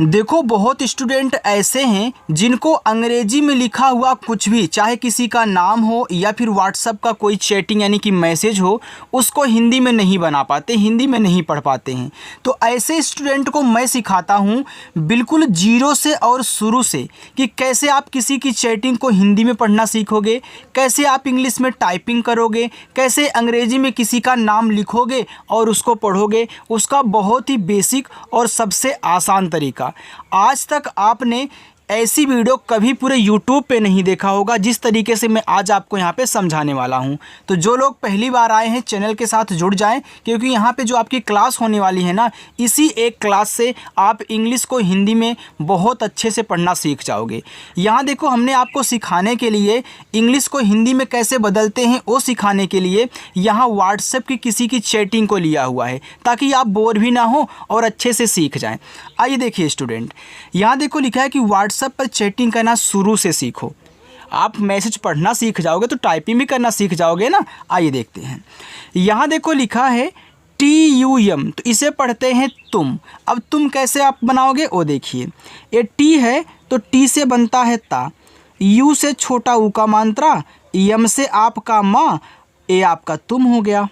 देखो बहुत स्टूडेंट ऐसे हैं जिनको अंग्रेजी में लिखा हुआ कुछ भी, चाहे किसी का नाम हो या फिर व्हाट्सएप का कोई चैटिंग यानी कि मैसेज हो, उसको हिंदी में नहीं बना पाते, हिंदी में नहीं पढ़ पाते हैं। तो ऐसे स्टूडेंट को मैं सिखाता हूँ बिल्कुल जीरो से और शुरू से कि कैसे आप किसी की चैटिंग को हिंदी में पढ़ना सीखोगे, कैसे आप इंग्लिश में टाइपिंग करोगे, कैसे अंग्रेजी में किसी का नाम लिखोगे और उसको पढ़ोगे, उसका बहुत ही बेसिक और सबसे आसान तरीका। आज तक आपने ऐसी वीडियो कभी पूरे YouTube पे नहीं देखा होगा जिस तरीके से मैं आज आपको यहाँ पे समझाने वाला हूँ। तो जो लोग पहली बार आए हैं चैनल के साथ जुड़ जाएं, क्योंकि यहाँ पे जो आपकी क्लास होने वाली है ना, इसी एक क्लास से आप इंग्लिश को हिंदी में बहुत अच्छे से पढ़ना सीख जाओगे। यहाँ देखो हमने आपको सिखाने के लिए इंग्लिश को हिंदी में कैसे बदलते हैं वो सिखाने के लिए यहाँ व्हाट्सएप की किसी की चैटिंग को लिया हुआ है, ताकि आप बोर भी ना हो और अच्छे से सीख जाएँ। आइए देखिए स्टूडेंट, यहाँ देखो लिखा है कि व्हाट्सएप पर चैटिंग करना शुरू से सीखो। आप मैसेज पढ़ना सीख जाओगे तो टाइपिंग भी करना सीख जाओगे ना। आइए देखते हैं, यहाँ देखो लिखा है TUM, तो इसे पढ़ते हैं तुम। अब तुम कैसे आप बनाओगे वो देखिए, ये टी है तो टी से बनता है ता, यू से छोटा ऊ का मात्रा, यम से आपका माँ, ए आपका तुम हो गया।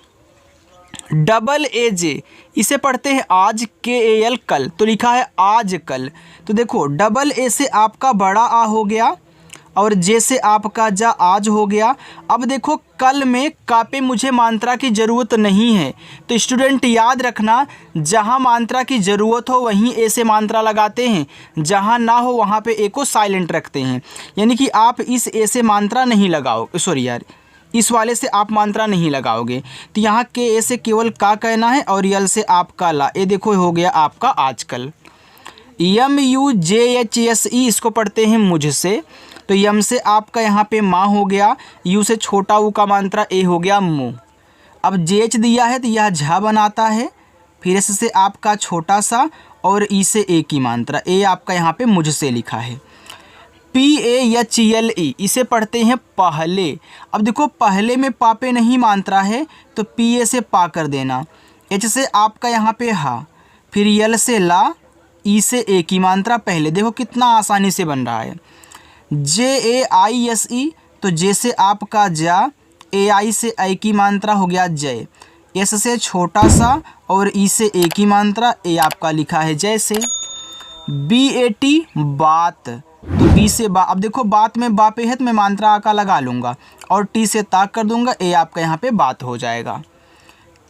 डबल ए जे, इसे पढ़ते हैं आज, KAL कल, तो लिखा है आज कल। तो देखो डबल ए से आपका बड़ा आ हो गया और जे से आपका जा आज हो गया। अब देखो कल में का पे मुझे मात्रा की ज़रूरत नहीं है, तो स्टूडेंट याद रखना, जहाँ मात्रा की ज़रूरत हो वहीं ए से मात्रा लगाते हैं, जहाँ ना हो वहाँ पे ए को साइलेंट रखते हैं। यानी कि आप इस ए से मात्रा नहीं लगाओ, सॉरी यार, इस वाले से आप मात्रा नहीं लगाओगे। तो यहाँ के ए से केवल का कहना है और यल से आपका ला, ये देखो हो गया आपका आजकल। MUJHSE, इसको पढ़ते हैं मुझसे, तो यम से आपका यहाँ पे माँ हो गया, यू से छोटा ऊ का मात्रा, ए हो गया मुँह। अब JH दिया है तो यह झा बनाता है, फिर एस से आपका छोटा सा और ई से ए की मात्रा, ए आपका यहाँ पे मुझसे लिखा है। PAHLE, इसे पढ़ते हैं पहले। अब देखो पहले में पापे नहीं मात्रा है तो PA से पा कर देना, H से आपका यहाँ पे हा, फिर यल से ला, ई से ए की मात्रा पहले। देखो कितना आसानी से बन रहा है। JAISE, तो जे से आपका जा, AI से ए की मात्रा हो गया जय, एस से छोटा सा और ई से ए की मात्रा, ए आपका लिखा है जैसे। BAT बात, तो बी से बा, अब देखो बात में बा पे है तो मैं मात्रा का लगा लूँगा और टी से ताक कर दूंगा, ए आपका यहाँ पे बात हो जाएगा।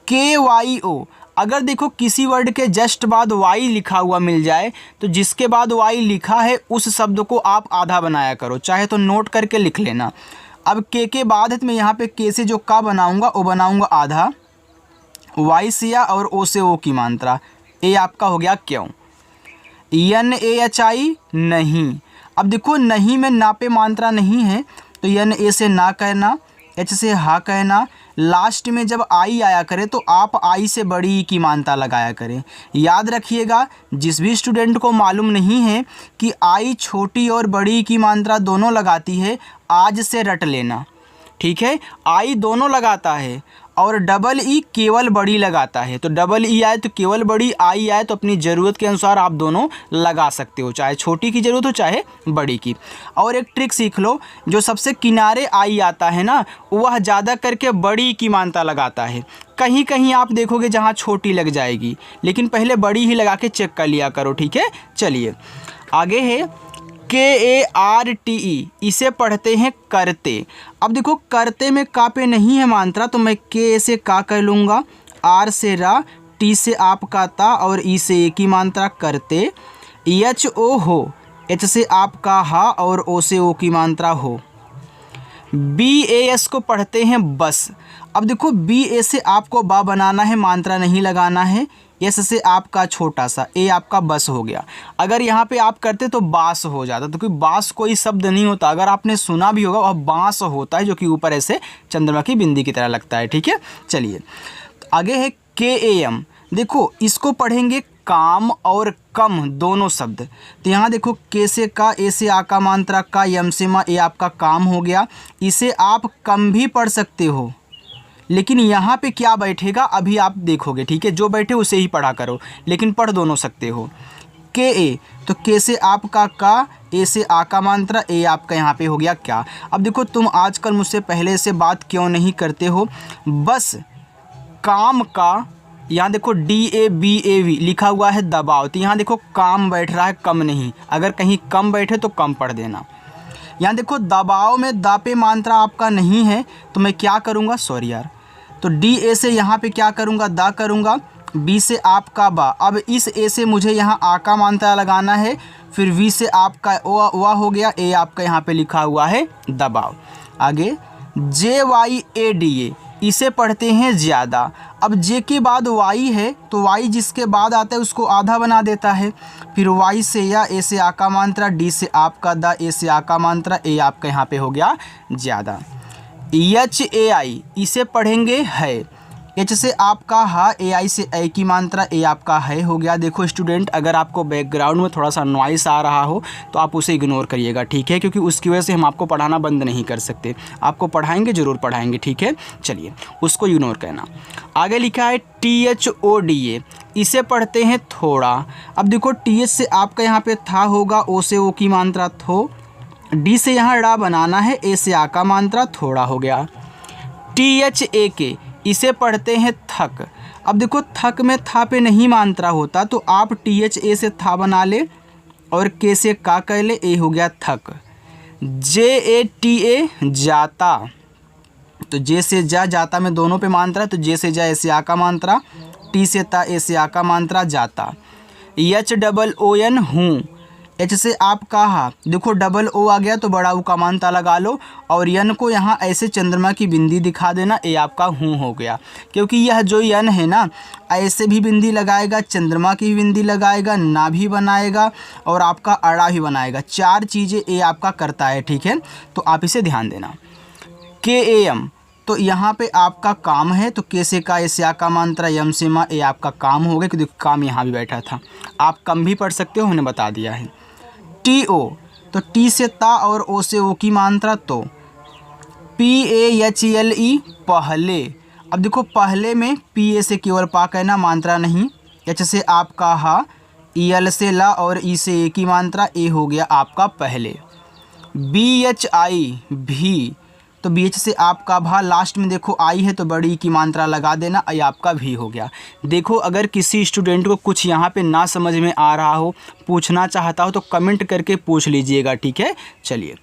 KYO, अगर देखो किसी वर्ड के जस्ट बाद वाई लिखा हुआ मिल जाए तो जिसके बाद वाई लिखा है उस शब्द को आप आधा बनाया करो, चाहे तो नोट करके लिख लेना। अब के बाद है तो मैं यहाँ पे के से जो का बनाऊँगा वो बनाऊँगा आधा, वाई से या और ओ से ओ की मात्रा, ए आपका हो गया क्यों। NAHI नहीं, अब देखो नहीं में ना पे मात्रा नहीं है तो NA से ना कहना, H से हा कहना, लास्ट में जब आई आया करे तो आप आई से बड़ी की मात्रा लगाया करें। याद रखिएगा, जिस भी स्टूडेंट को मालूम नहीं है कि आई छोटी और बड़ी की मात्रा दोनों लगाती है, आज से रट लेना, ठीक है। आई दोनों लगाता है और डबल ई केवल बड़ी लगाता है, तो डबल ई आए तो केवल बड़ी, आई आए तो अपनी ज़रूरत के अनुसार आप दोनों लगा सकते हो, चाहे छोटी की ज़रूरत हो चाहे बड़ी की। और एक ट्रिक सीख लो, जो सबसे किनारे आई आता है ना वह ज़्यादा करके बड़ी की मात्रा लगाता है। कहीं कहीं आप देखोगे जहाँ छोटी लग जाएगी, लेकिन पहले बड़ी ही लगा के चेक कर लिया करो, ठीक है। चलिए आगे है KARTE, इसे पढ़ते हैं करते। अब देखो करते में का पे नहीं है मात्रा तो मैं के से का कर लूँगा, आर से रा, टी से आपका ता और ई से ए की मात्रा करते। HO हो, H से आपका हा और O से ओ की मात्रा हो। BAS को पढ़ते हैं बस। अब देखो BA से आपको बा बनाना है, मात्रा नहीं लगाना है, एस से आपका छोटा सा, ए आपका बस हो गया। अगर यहाँ पे आप करते तो बास हो जाता, तो क्योंकि बास कोई शब्द नहीं होता, अगर आपने सुना भी होगा वह बांस होता है, जो कि ऊपर ऐसे चंद्रमा की बिंदी की तरह लगता है, ठीक है। चलिए आगे है KAM, देखो इसको पढ़ेंगे काम और कम दोनों शब्द। तो यहाँ देखो के से का, ए से आ का मात्रा का, यम से मा, ए आपका काम हो गया। इसे आप कम भी पढ़ सकते हो, लेकिन यहाँ पे क्या बैठेगा अभी आप देखोगे, ठीक है। जो बैठे उसे ही पढ़ा करो, लेकिन पढ़ दोनों सकते हो। KA, तो के से आपका का, ए से आ का मात्रा, ए आपका यहाँ पे हो गया क्या। अब देखो तुम आजकल मुझसे पहले से बात क्यों नहीं करते हो, बस काम का, यहाँ देखो DABAV लिखा हुआ है दबाव, तो यहाँ देखो काम बैठ रहा है, कम नहीं, अगर कहीं कम बैठे तो कम पढ़ देना। यहाँ देखो दबाव में दा पे मात्रा आपका नहीं है, तो मैं क्या करूँगा, सॉरी यार, तो DA से यहाँ पे क्या करूँगा, दा करूँगा, B से आपका बा। अब इस A से मुझे यहाँ आ का मात्रा लगाना है, फिर V से आपका वा हो गया, A आपका यहाँ पे लिखा हुआ है दबाव। आगे JYADA, इसे पढ़ते हैं ज़्यादा। अब J के बाद Y है, तो Y जिसके बाद आता है उसको आधा बना देता है, फिर Y से या, A से आ का मात्रा, D से आपका दा, A से आ का मात्रा, A आपका यहाँ पे हो गया ज़्यादा। HAI, इसे पढ़ेंगे है, H से आपका हा, AI से ए की मात्रा, ए आपका है हो गया। देखो स्टूडेंट, अगर आपको बैकग्राउंड में थोड़ा सा नॉइस आ रहा हो तो आप उसे इग्नोर करिएगा, ठीक है, क्योंकि उसकी वजह से हम आपको पढ़ाना बंद नहीं कर सकते, आपको पढ़ाएंगे, ज़रूर पढ़ाएंगे, ठीक है। चलिए उसको इग्नोर करना। आगे लिखा है THODA, इसे पढ़ते हैं थोड़ा। अब देखो TH से आपका यहाँ पे था होगा, O से O की मात्रा थो, D से यहाँ डा बनाना है, A से आ का मात्रा थोड़ा हो गया। THAK, इसे पढ़ते हैं थक। अब देखो थक में था पे नहीं मात्रा होता, तो आप THA से था बना ले और के से का कह ले, ए हो गया थक। JATA, जाता, तो जे से जा, जाता में दोनों पे मात्रा, तो जे से जा, ए से आ का मात्रा, टी से ता, ए से आ का मात्रा, जाता। HOON, हूँ, H से आप कहा, देखो डबल O आ गया तो बड़ा ऊ का मात्रा लगा लो, और यन को यहाँ ऐसे चंद्रमा की बिंदी दिखा देना, ए आपका हूँ हो गया, क्योंकि यह जो यन है ना, ऐसे भी बिंदी लगाएगा, चंद्रमा की भी बिंदी लगाएगा, ना भी बनाएगा और आपका अड़ा भी बनाएगा, चार चीज़ें ए आपका करता है, ठीक है, तो आप इसे ध्यान देना। KAM, तो यहाँ पे आपका काम है, तो के से का, ए से आ का मात्रा, यम से मा, ए आपका काम हो गया, क्योंकि काम यहाँ भी बैठा था, आप कम भी पढ़ सकते हो, हमने बता दिया है। TO, तो टी से ता और ओ से ओ की मात्रा, तो PAHLE, पहले। अब देखो पहले में PA से केवल पा कहना, मात्रा नहीं, H से आपका हा, EL से ला और E से ए की मात्रा, ए हो गया आपका पहले। BHI, भी, तो BH से आपका भा, लास्ट में देखो आई है तो बड़ी की मात्रा लगा देना, आई आपका भी हो गया। देखो अगर किसी स्टूडेंट को कुछ यहाँ पे ना समझ में आ रहा हो, पूछना चाहता हो, तो कमेंट करके पूछ लीजिएगा, ठीक है। चलिए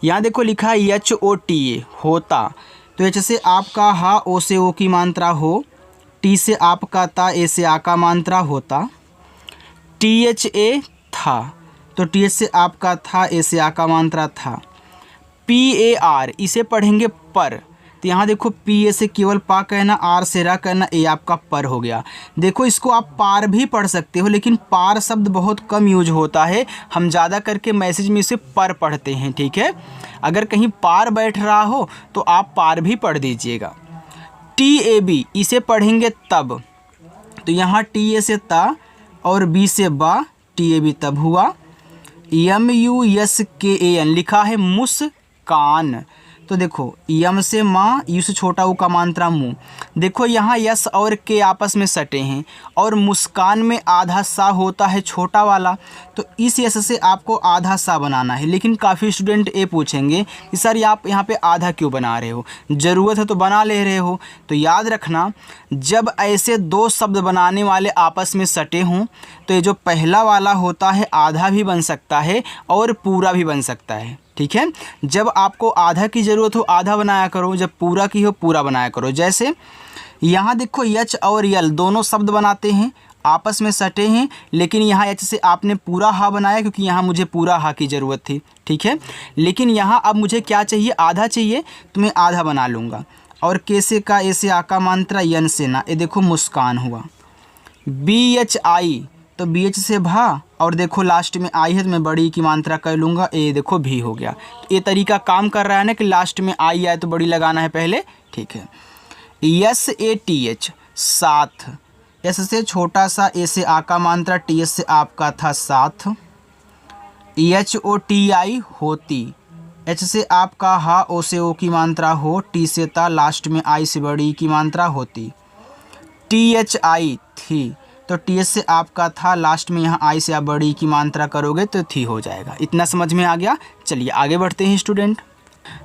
यहाँ देखो लिखा है HOTA, होता, तो H से आपका हा, O से O की मात्रा हो, T से आपका ता, ए से आ का मात्रा होता। THA, था, तो TH से आपका था, ए से आ का मात्रा था। PAR, इसे पढ़ेंगे पर, तो यहाँ देखो PA से केवल पा कहना, आर से रा कहना, ए आपका पर हो गया। देखो इसको आप पार भी पढ़ सकते हो, लेकिन पार शब्द बहुत कम यूज होता है, हम ज़्यादा करके मैसेज में इसे पर पढ़ते हैं, ठीक है। अगर कहीं पार बैठ रहा हो तो आप पार भी पढ़ दीजिएगा। TAB, इसे पढ़ेंगे तब, तो यहाँ TA से ता और B से बा, TAB तब हुआ। MUSKAN, लिखा है मुस्कान, तो देखो यम से माँ, यू से छोटा ऊ का मात्रा मुँह, देखो यहाँ यस और के आपस में सटे हैं, और मुस्कान में आधा सा होता है छोटा वाला, तो इस यस से आपको आधा सा बनाना है। लेकिन काफ़ी स्टूडेंट ये पूछेंगे कि सर आप यहाँ पे आधा क्यों बना रहे हो, ज़रूरत है तो बना ले रहे हो। तो याद रखना, जब ऐसे दो शब्द बनाने वाले आपस में सटे हों, तो ये जो पहला वाला होता है आधा भी बन सकता है और पूरा भी बन सकता है, ठीक है। जब आपको आधा की ज़रूरत हो आधा बनाया करो, जब पूरा की हो पूरा बनाया करो। जैसे यहाँ देखो यच और यल दोनों शब्द बनाते हैं, आपस में सटे हैं, लेकिन यहाँ एच से आपने पूरा हा बनाया, क्योंकि यहाँ मुझे पूरा हा की ज़रूरत थी, ठीक है। लेकिन यहाँ अब मुझे क्या चाहिए, आधा चाहिए, तो मैं आधा बना लूँगा। और के से का, ए से आ का मात्रा, यन से ना, ये देखो मुस्कान हुआ। BHI, तो BH से भा, और देखो लास्ट में आई है तो मैं बड़ी की मात्रा कर लूँगा, ए देखो भी हो गया। तो ये तरीका काम कर रहा है ना कि लास्ट में आई आए तो बड़ी लगाना है पहले, ठीक है। SATH, साथ, एस से छोटा सा, ए से आ का मात्रा, TH से आपका था साथ। HOTI, होती, H से आपका हा, O से O की मात्रा हो, T से ता, लास्ट में आई से बड़ी की मात्रा होती। THI, थी, तो टी एच से आपका था, लास्ट में यहाँ आई से आप बड़ी की मात्रा करोगे तो थी हो जाएगा। इतना समझ में आ गया। चलिए आगे बढ़ते हैं स्टूडेंट।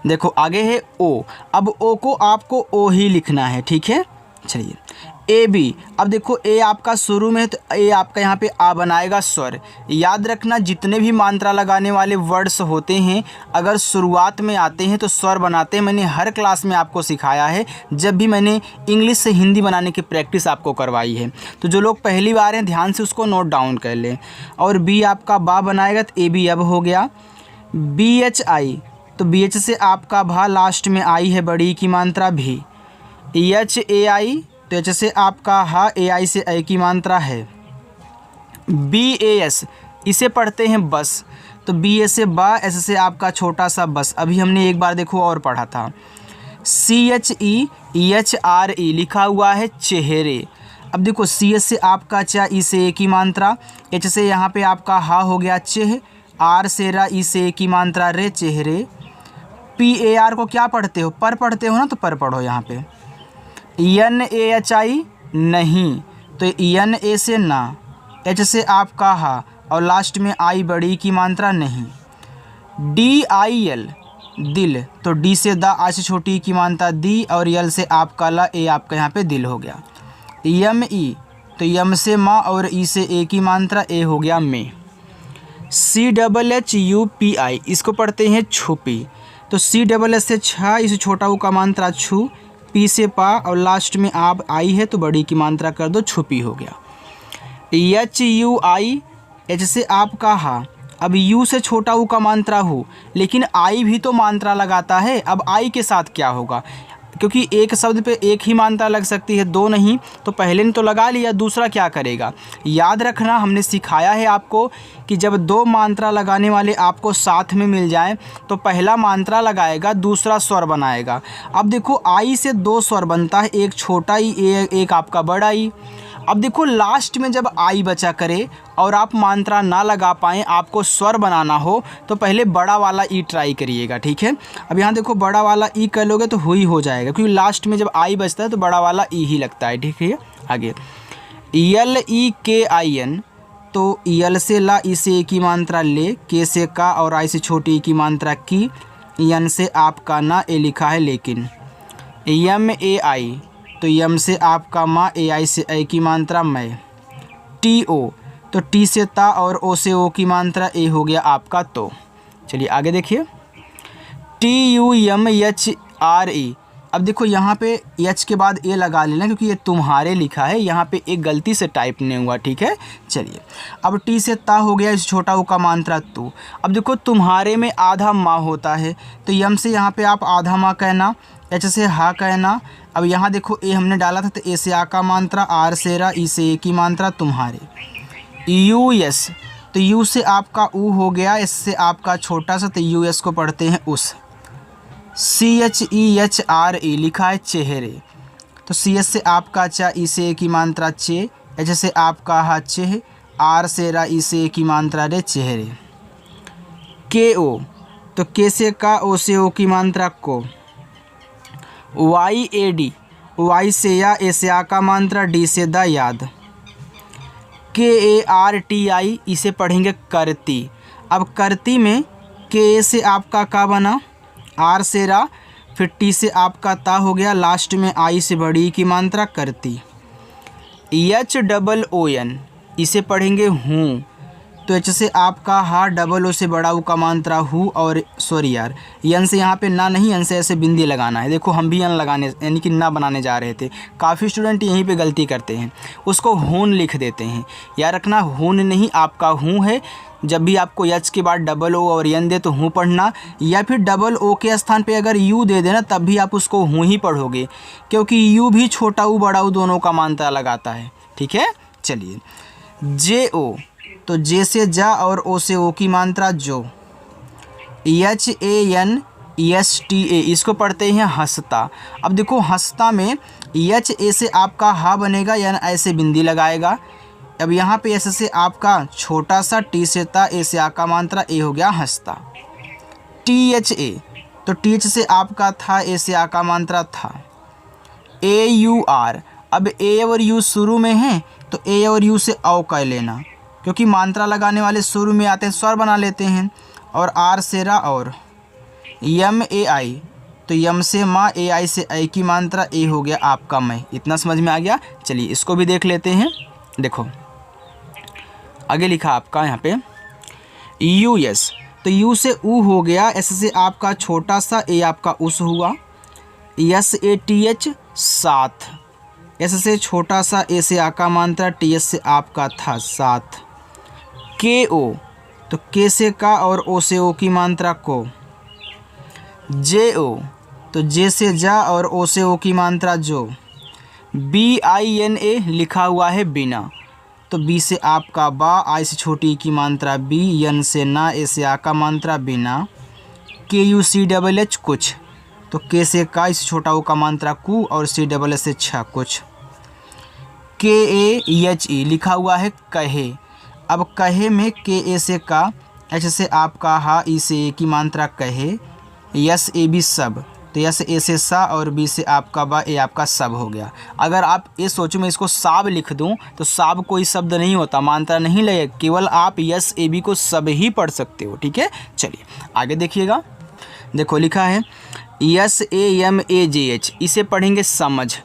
देखो आगे है ओ। अब ओ को आपको ओ ही लिखना है, ठीक है। चलिए ए बी। अब देखो ए आपका शुरू में है तो ए आपका यहाँ पे आ बनाएगा स्वर। याद रखना जितने भी मात्रा लगाने वाले वर्ड्स होते हैं अगर शुरुआत में आते हैं तो स्वर बनाते हैं। मैंने हर क्लास में आपको सिखाया है, जब भी मैंने इंग्लिश से हिंदी बनाने की प्रैक्टिस आपको करवाई है। तो जो लोग पहली बार हैं ध्यान से उसको नोट डाउन कर लें। और बी आपका बा बनाएगा तो ए बी अब हो गया। बी एच आई, तो बी एच से आपका भा, लास्ट में आई है बड़ी की मात्रा भी। एच ए आई, तो एच से आपका हा, ए आई से ए की मात्रा है। बी ए एस, इसे पढ़ते हैं बस, तो बी एस से बा, एस से आपका छोटा सा बस, अभी हमने एक बार देखो और पढ़ा था। C H E H R E लिखा हुआ है चेहरे। अब देखो सी एच से आपका चा, ई से ए की मात्रा, एच से यहाँ पे आपका हा हो गया चेह, आर से रा, ई से ए की मात्रा रे, चेहरे। पी ए आर को क्या पढ़ते हो, पर पढ़ते हो ना, तो पर पढ़ो यहाँ पे। एन ए एच आई नहीं, तो एन ए से ना, एच से आपका हा, और लास्ट में आई बड़ी की मात्रा नहीं। डी आई एल दिल, तो डी से दा, आई से छोटी की मात्रा दी, और यल से आपका ला, ए आपका यहाँ पे दिल हो गया। यम ई, तो यम से माँ और ई से ए की मात्रा, ए हो गया में। C double H U P I, इसको पढ़ते हैं छुपी, तो सी डबल एच से छा, इसे छोटा ऊ का मात्रा छू, पी से पा, और लास्ट में आप आई है तो बड़ी की मात्रा कर दो, छुपी हो गया। एच यू आई, एच से आपका हा, अब यू से छोटा ऊ का मात्रा हो, लेकिन आई भी तो मात्रा लगाता है। अब आई के साथ क्या होगा, क्योंकि एक शब्द पे एक ही मात्रा लग सकती है, दो नहीं, तो पहले ने तो लगा लिया, दूसरा क्या करेगा। याद रखना हमने सिखाया है आपको कि जब दो मात्रा लगाने वाले आपको साथ में मिल जाएं तो पहला मात्रा लगाएगा, दूसरा स्वर बनाएगा। अब देखो आई से दो स्वर बनता है, एक छोटा ई, एक आपका बड़ा ई। अब देखो लास्ट में जब आई बचा करे और आप मात्रा ना लगा पाएँ, आपको स्वर बनाना हो, तो पहले बड़ा वाला ई ट्राई करिएगा, ठीक है। अब यहाँ देखो बड़ा वाला ई कर लोगे तो हुई हो जाएगा, क्योंकि लास्ट में जब आई बचता है तो बड़ा वाला ई ही लगता है, ठीक है। आगे यल ई के आई एन, तो यल से ला, ई से ए की मात्रा ले, के से का, और आई से छोटी ई की मात्रा की, यन से आपका ना, ए लिखा है लेकिन। यम ए आई, तो यम से आपका माँ, ए आई से ए की मात्रा मैं। टी ओ, तो टी से ता, और ओ से ओ की मात्रा, ए हो गया आपका तो। चलिए आगे देखिए। T U M H R E, अब देखो यहाँ पे एच के बाद ए लगा लेना, क्योंकि ये तुम्हारे लिखा है, यहाँ पे एक गलती से टाइप नहीं हुआ, ठीक है। चलिए अब टी से ता हो गया, इस छोटा ऊ का मात्रा तू। अब देखो तुम्हारे में आधा माँ होता है, तो यम से यहाँ पे आप आधा माँ कहना, एच से हा कहना। अब यहाँ देखो ए हमने डाला था, तो ए से आ का मात्रा, आर से रा, ई से ए की मात्रा तुम्हारे। यू एस, तो यू से आपका ऊ हो गया, एस से आपका छोटा सा, तो यू एस को पढ़ते हैं उस। C H E H R E लिखा है चेहरे, तो सी एच से आपका चा, ई से ए की मात्रा चे, एच से आपका हा चेह, आर से रा, ई से ए की मात्रा रे, चेहरे। के ओ, तो के से का, ओ से ओ की मात्रा को। वाई ए डी, वाई से या, ए से आ का मात्रा, डी से दा, याद। के ए आर टी आई, इसे पढ़ेंगे करती। अब करती में के ए से आपका का बना, आर से रा, फिर टी से आपका ता हो गया, लास्ट में आई से बड़ी की मात्रा करती। एच डबल ओ एन, इसे पढ़ेंगे हूँ, तो एच से आपका हा, डबल ओ से बड़ा ऊ का मात्रा हूँ, और सॉरी यार यन से यहाँ पे ना नहीं, यन से ऐसे बिंदी लगाना है। देखो हम भी यन लगाने यानी कि ना बनाने जा रहे थे, काफ़ी स्टूडेंट यहीं पे गलती करते हैं, उसको हून लिख देते हैं। याद रखना हून नहीं, आपका हूँ है। जब भी आपको एच के बाद डबल ओ और यन दे तो हूँ पढ़ना, या फिर डबल ओ के स्थान पे अगर यू दे देना तब भी आप उसको हूँ ही पढ़ोगे, क्योंकि यू भी छोटा ऊ बड़ा ऊ दोनों का मात्रा लगाता है, ठीक है। चलिए जे ओ, तो जे से जा और ओ से ओ की मात्रा जो। H A N S T A, इसको पढ़ते हैं हंसता। अब देखो हंसता में एच ए से आपका हा बनेगा, यानी ऐसे बिंदी लगाएगा। अब यहाँ पे ऐसे से आपका छोटा सा, टी से ता, ए से आ का मात्रा, ए हो गया हंसता। टी एच ए, तो टी एच से आपका था, ए से आ का मात्रा था। ए यू आर, अब ए और यू शुरू में है, तो ए और यू से औ कह लेना, क्योंकि मात्रा लगाने वाले शुरू में आते हैं स्वर बना लेते हैं। और आर से रा और यम ए आई, तो यम से माँ, ए आई से ऐ की मात्रा, ए हो गया आपका मैं। इतना समझ में आ गया। चलिए इसको भी देख लेते हैं। देखो आगे लिखा आपका यहाँ पे यू एस, तो यू से ऊ हो गया, एस से आपका छोटा सा, ए आपका उस हुआ। एस ए टी एच साथ, एस से छोटा सा, ए से आका मात्रा, टी एस से आपका था साथ। के ओ, तो के से का और ओ से ओ की मात्रा को। जे ओ, तो जे से जा और ओ से ओ की मात्रा जो। बी आई एन ए लिखा हुआ है बिना, तो बी से आपका बा, आई से छोटी की मात्रा बी, एन से ना, ए से आ का मात्रा बिना। के यू सी डबल एच कुछ, तो के से का, इस छोटा ओ का मात्रा कु, और सी डबल एच से छा कुछ। के ए एच ई लिखा हुआ है कहे, अब कहे में के ए से का, एच से आपका हा, ई से ए की मात्रा कहे। यस ए बी सब, तो यस ए से सा और बी से आपका बा, ए आपका सब हो गया। अगर आप ये सोचो मैं इसको साब लिख दूं तो साब कोई शब्द नहीं होता, मात्रा नहीं लगे, केवल आप यस ए बी को सब ही पढ़ सकते हो। ठीक है, चलिए आगे देखिएगा। देखो लिखा है S A M A J H, इसे पढ़ेंगे समझ।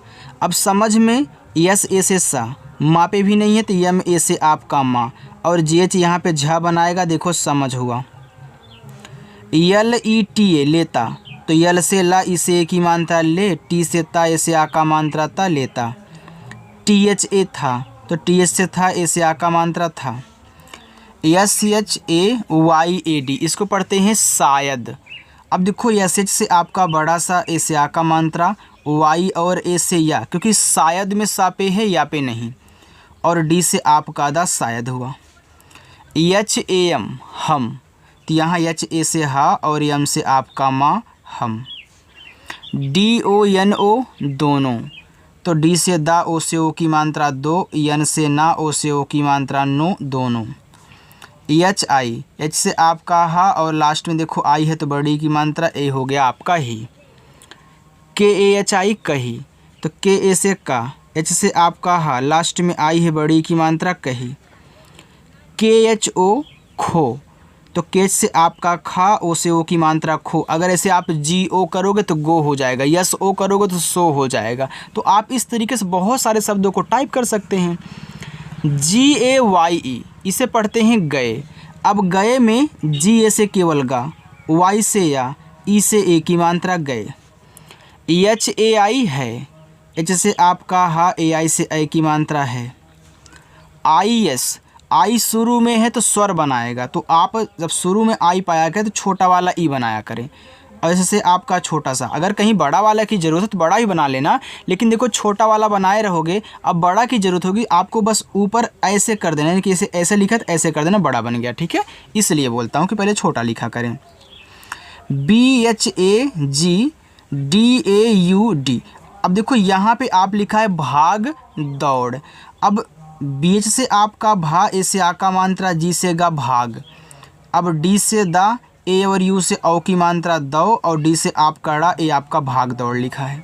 अब समझ में यस ए से सा, माँ पे भी नहीं है, तो यम ए से आपका माँ, और जे एच यहाँ पे झा बनाएगा, देखो समझ हुआ। यल ई टी ए लेता, तो यल से ला, इसे ए की मात्रा ले, टी से ता, ए से आ का मात्रा ता लेता। टी एच ए था, तो टी एच से था, ए से आ का मात्रा था। S H A Y A D, इसको पढ़ते हैं शायद। अब देखो एस एच से आपका बड़ा सा, ए से आ का मात्रा, वाई और ए से या, क्योंकि शायद में सा पे है, या पे नहीं, और डी से आपका दा शायद हुआ। एच ए एम हम, तो यहाँ एच ए से हा और एम से आपका माँ हम। डी ओ एन ओ दोनों, तो डी से दा, ओ से ओ की मात्रा दो, एन से ना, ओ से ओ की मात्रा नो दोनों। एच आई, एच से आपका हा और लास्ट में देखो आई है, तो बड़ी की मात्रा ए हो गया आपका ही। के ए एच आई कही, तो के ए से का, एच से आपका हा, लास्ट में आई है, बड़ी की मात्रा कही। के एच ओ खो, तो के से आपका खा, ओ से ओ की मात्रा खो। अगर ऐसे आप जी ओ करोगे तो गो हो जाएगा, यस ओ करोगे तो सो हो जाएगा। तो आप इस तरीके से बहुत सारे शब्दों को टाइप कर सकते हैं। जी ए वाई ई, इसे पढ़ते हैं गए। अब गए में जी ए से केवल गा, वाई से या, ई से ए की मात्रा गए। एच ए आई है, एच से आपका हा, ए आई से ए की मात्रा है। आई एस, आई शुरू में है तो स्वर बनाएगा, तो आप जब शुरू में आई पाया करें तो छोटा वाला ई बनाया करें, और ऐसे से आपका छोटा सा। अगर कहीं बड़ा वाला की ज़रूरत है तो बड़ा ही बना लेना, लेकिन देखो छोटा वाला बनाए रहोगे, अब बड़ा की ज़रूरत होगी आपको, बस ऊपर ऐसे कर देना, यानी कि इसे ऐसे लिखा तो ऐसे कर देना, बड़ा बन गया। ठीक है, इसलिए बोलता हूँ कि पहले छोटा लिखा करें। B H A G D A U D, अब देखो यहाँ पे आप लिखा है भाग दौड़। अब बीच से आपका भा, ए से आ का मात्रा, जी से गा भाग। अब डी से दा, ए और यू से औ की मात्रा दौ, और डी से आपका ड़ा, ए आपका भाग दौड़ लिखा है।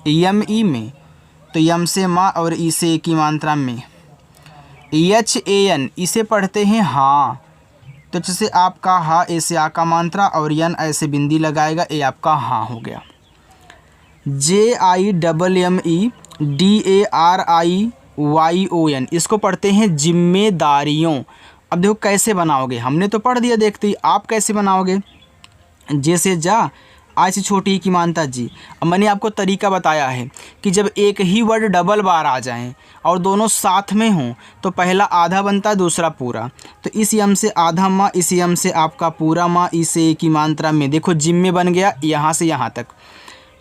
यम ई में, तो यम से माँ और ई से ए की मात्रा में। एच ए एन, इसे पढ़ते हैं हाँ, तो जैसे आपका हा, ए से आ का मात्रा, और एन ऐसे बिंदी लगाएगा, ए आपका हाँ हो गया। J I double M E D A R I Y O N, इसको पढ़ते हैं जिम्मेदारियों। अब देखो कैसे बनाओगे, हमने तो पढ़ दिया, देखते ही आप कैसे बनाओगे। जे से जा, आई से छोटी की मात्रा जी। अब मैंने आपको तरीका बताया है कि जब एक ही वर्ड डबल बार आ जाएं और दोनों साथ में हों तो पहला आधा बनता है, दूसरा पूरा। तो इस यम से आधा माँ, इस यम से आपका पूरा माँ, इस ए की मात्रा में देखो जिम्मे बन गया यहाँ से यहाँ तक।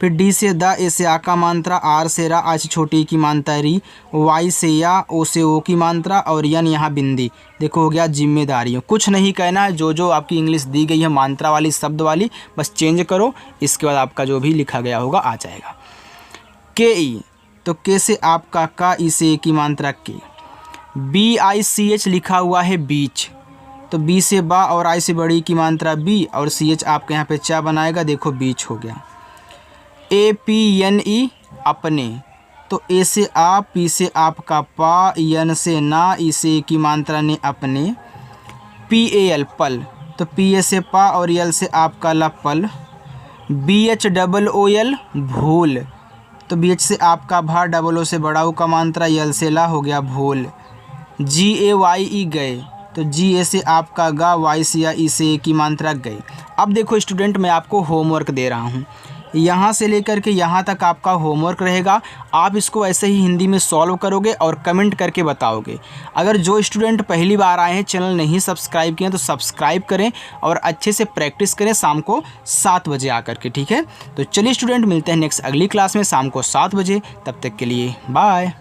फिर डी से दा, ए से आ का मात्रा, आर से रा, आई से छोटी की मात्रा री, वाई से या, ओ से ओ की मात्रा, और यन यहाँ बिंदी। देखो हो गया जिम्मेदारियों। कुछ नहीं कहना है, जो जो आपकी इंग्लिश दी गई है मात्रा वाली, शब्द वाली, बस चेंज करो, इसके बाद आपका जो भी लिखा गया होगा आ जाएगा। के ई, तो के से आपका का, ई से ए की मात्रा के। बी आई सी एच लिखा हुआ है बीच, तो बी से बा और आई से बड़ी की मात्रा बी, और सी एच आपके यहाँ पे चा बनाएगा, देखो बीच हो गया। ए पी एन ई अपने, तो ए से आप, पी से आपका पा, यन से ना, ई से की मात्रा ने अपने, पी ए एल पल, तो पी ए से पा और यल से आपका ला पल, B H double O L भूल, तो बी एच से आपका भा, डबल ओ से बड़ा ऊ का मात्रा, यल से ला हो गया भूल, जी ए वाई ई गए, तो जी ए से आपका गा, वाई से या ई से की मात्रा गई। अब देखो स्टूडेंट, मैं आपको होमवर्क दे रहा हूँ, यहाँ से लेकर के यहाँ तक आपका होमवर्क रहेगा। आप इसको ऐसे ही हिंदी में सॉल्व करोगे और कमेंट करके बताओगे। अगर जो स्टूडेंट पहली बार आए हैं, चैनल नहीं सब्सक्राइब किए तो सब्सक्राइब करें और अच्छे से प्रैक्टिस करें शाम को 7 बजे आकर के, ठीक है। तो चलिए स्टूडेंट, मिलते हैं नेक्स्ट अगली क्लास में शाम को 7 बजे। तब तक के लिए बाय।